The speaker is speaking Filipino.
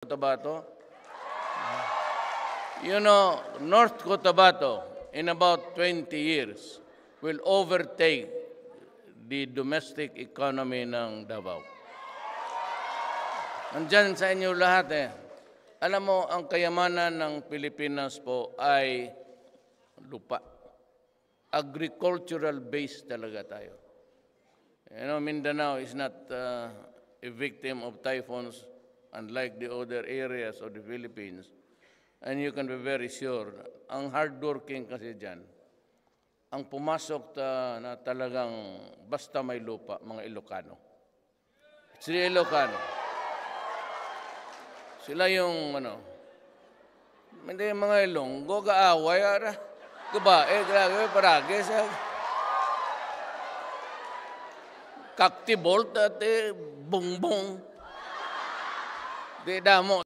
Cotabato. You know, North Cotabato, in about 20 years, will overtake the domestic economy ng Davao. Nandyan sa inyo lahat eh. Alam mo, ang kayamanan ng Pilipinas po ay lupa. Agricultural based talaga tayo. You know, Mindanao is not a victim of typhoons unlike the other areas of the Philippines. And you can be very sure, ang hardworking kasi dyan, ang pumasok na talagang basta may lupa, mga Ilocano. Sila Ilocano. Sila yung, hindi mga Ilonggo, kaaway, kabae, grabe, parage, kaktibolt, at bongbong. Di damo.